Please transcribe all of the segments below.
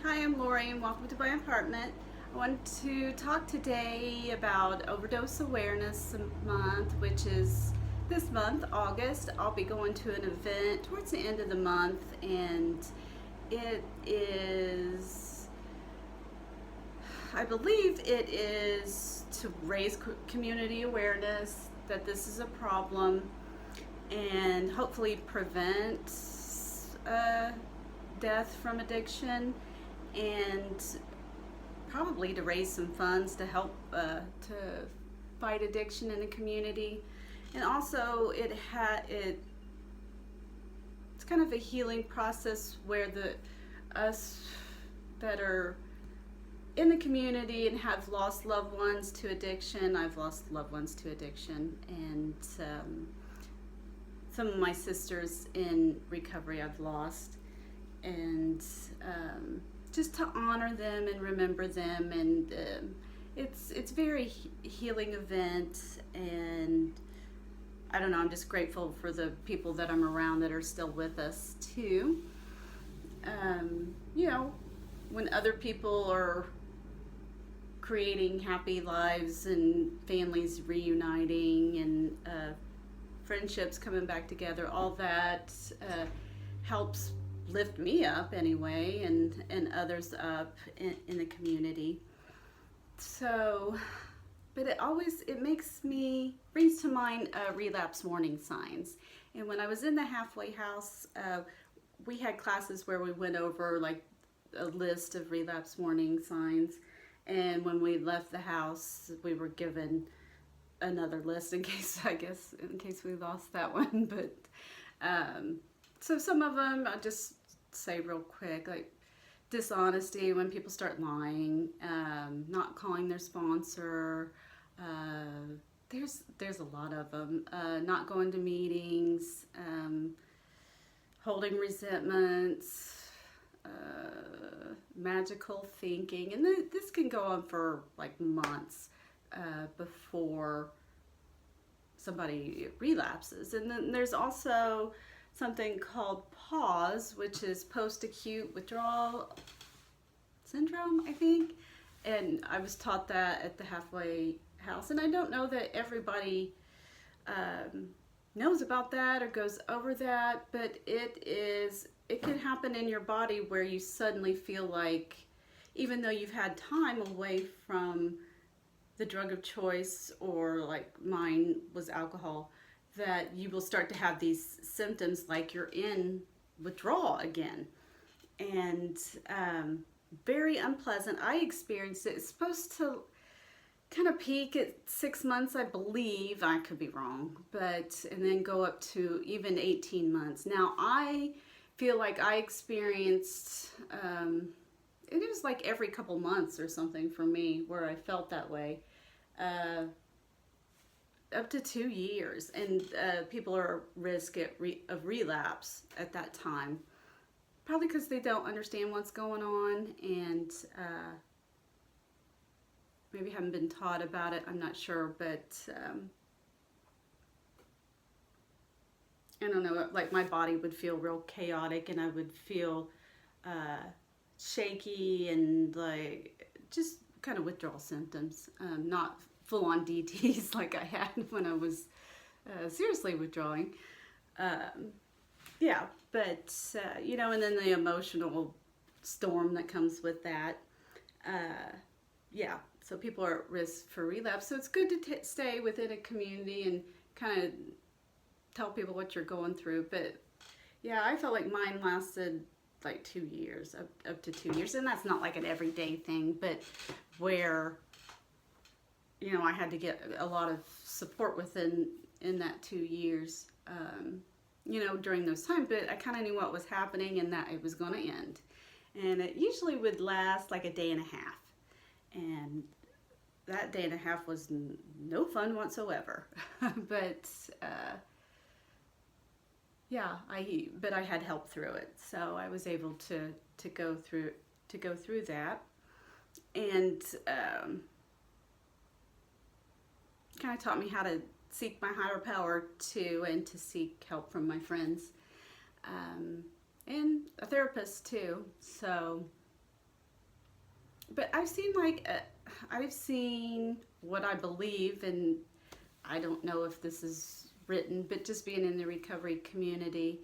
Hi, I'm Lori and welcome to my apartment. I want to talk today about Overdose Awareness Month, which is this month, August. I'll be going to an event towards the end of the month, and it is, I believe it is to raise community awareness that this is a problem and hopefully prevent death from addiction, and probably to raise some funds to help to fight addiction in the community. And also it's kind of a healing process where us that are in the community and have lost loved ones to addiction. I've lost loved ones to addiction, and some of my sisters in recovery I've lost, and just to honor them and remember them, and it's very healing event, and I don't know, I'm just grateful for the people that I'm around that are still with us too. You know, when other people are creating happy lives and families reuniting and friendships coming back together, all that helps lift me up anyway, and others up in the community. So, but it brings to mind relapse warning signs. And when I was in the halfway house, we had classes where we went over like a list of relapse warning signs. And when we left the house, we were given another list in case we lost that one. But so some of them I'll just say real quick, like dishonesty, when people start lying, not calling their sponsor. There's a lot of them. Not going to meetings, holding resentments, magical thinking, and this can go on for like months before somebody relapses. And then there's also something called P.A.W.S, which is post-acute withdrawal syndrome, I think. And I was taught that at the halfway house, and I don't know that everybody knows about that or goes over that, but it can happen in your body where you suddenly feel like, even though you've had time away from the drug of choice, or like mine was alcohol, that you will start to have these symptoms like you're in withdrawal again. And very unpleasant. I experienced it. It's supposed to kind of peak at 6 months, I believe. I could be wrong, and then go up to even 18 months. Now, I feel like I experienced, it was like every couple months or something for me where I felt that way. Up to 2 years, and people are at risk of relapse at that time, probably because they don't understand what's going on, and maybe haven't been taught about it. I'm not sure, but I don't know, like my body would feel real chaotic, and I would feel shaky and like just kind of withdrawal symptoms, not full-on DTs like I had when I was seriously withdrawing. Yeah, but you know, and then the emotional storm that comes with that. Yeah, so people are at risk for relapse. So it's good to stay within a community and kind of tell people what you're going through. But yeah, I felt like mine lasted like 2 years, up to 2 years, and that's not like an everyday thing, but where, you know, I had to get a lot of support in that 2 years, you know, during those times. But I kind of knew what was happening and that it was going to end, and it usually would last like a day and a half, and that day and a half was no fun whatsoever. But yeah, but I had help through it, so I was able to go through that, and kind of taught me how to seek my higher power too, and to seek help from my friends, and a therapist too. So but I've seen what I believe, and I don't know if this is written, but just being in the recovery community,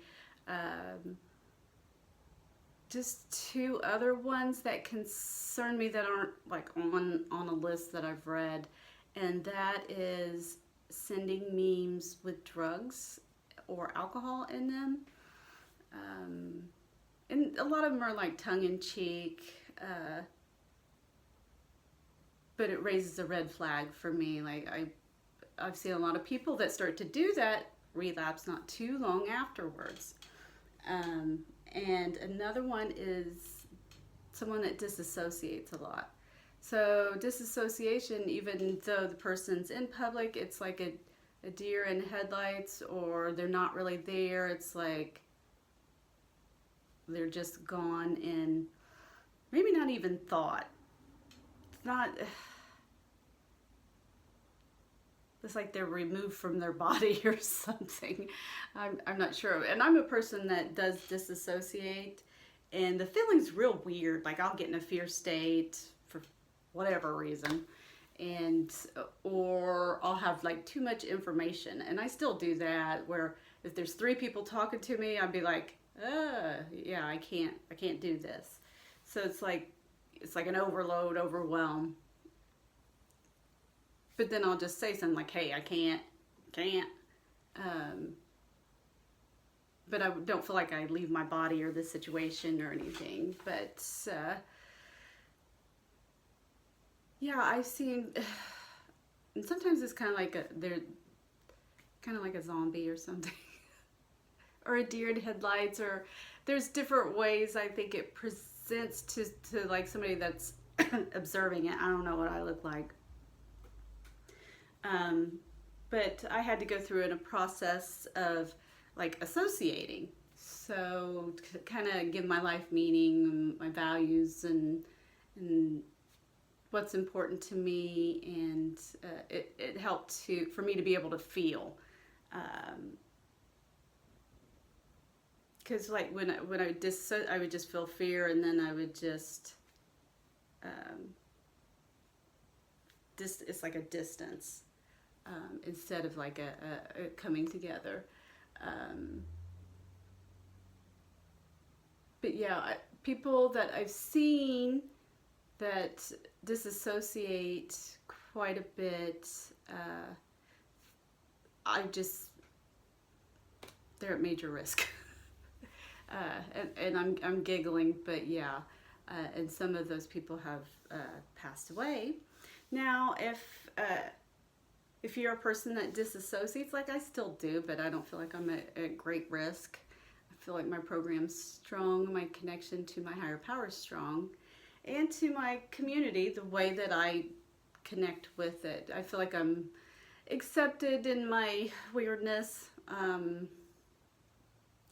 um, just two other ones that concern me that aren't like on a list that I've read, and that is sending memes with drugs or alcohol in them. Um, and a lot of them are like tongue in cheek, but it raises a red flag for me. Like I've seen a lot of people that start to do that relapse not too long afterwards. Um, and another one is someone that disassociates a lot. So disassociation, even though the person's in public, it's like a deer in headlights, or they're not really there. It's like they're just gone in, maybe not even thought. It's not, it's like they're removed from their body or something. I'm not sure. And I'm a person that does disassociate, and the feeling's real weird. Like I'll get in a fear state for whatever reason, and or I'll have like too much information, and I still do that. Where if there's three people talking to me, I'd be like, yeah, I can't do this. So it's like an overwhelm. But then I'll just say something like, hey, I can't. Um, but I don't feel like I leave my body or the situation or anything. But yeah, I've seen, and sometimes it's kind of like they're kind of like a zombie or something, or a deer in headlights, or there's different ways I think it presents to like somebody that's observing it. I don't know what I look like. But I had to go through in a process of like associating. So to kind of give my life meaning, my values, and what's important to me, and it helped for me to be able to feel. Because like when I I would just feel fear, and then I would just it's like a distance. Instead of like a coming together. But yeah, people that I've seen that disassociate quite a bit, I just, they're at major risk. And I'm giggling, but yeah, and some of those people have passed away. Now, if you're a person that disassociates, like I still do, but I don't feel like I'm at great risk. I feel like my program's strong, my connection to my higher power is strong, and to my community, the way that I connect with it. I feel like I'm accepted in my weirdness. I'm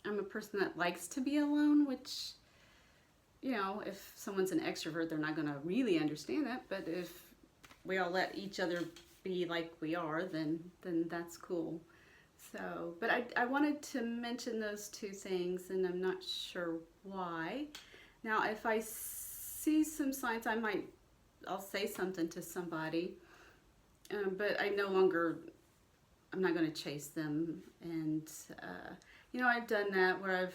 a person that likes to be alone, which, you know, if someone's an extrovert, they're not going to really understand it, but if we all let each other be like we are, then that's cool. So, but I wanted to mention those two things, and I'm not sure why. Now, if I see some signs, I'll say something to somebody, but I'm not going to chase them. And, you know, I've done that where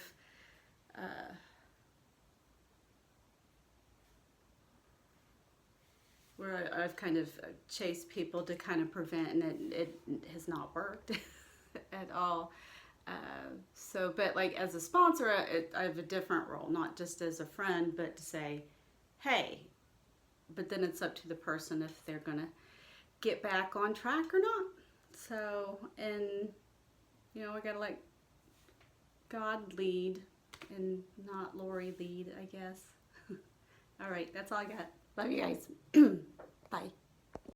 I've kind of chased people to kind of prevent, and it has not worked at all. So, but like as a sponsor, I have a different role, not just as a friend, but to say, hey, but then it's up to the person if they're going to get back on track or not. So, and, you know, I got to let God lead and not Lori lead, I guess. All right, that's all I got. Love you guys. Bye.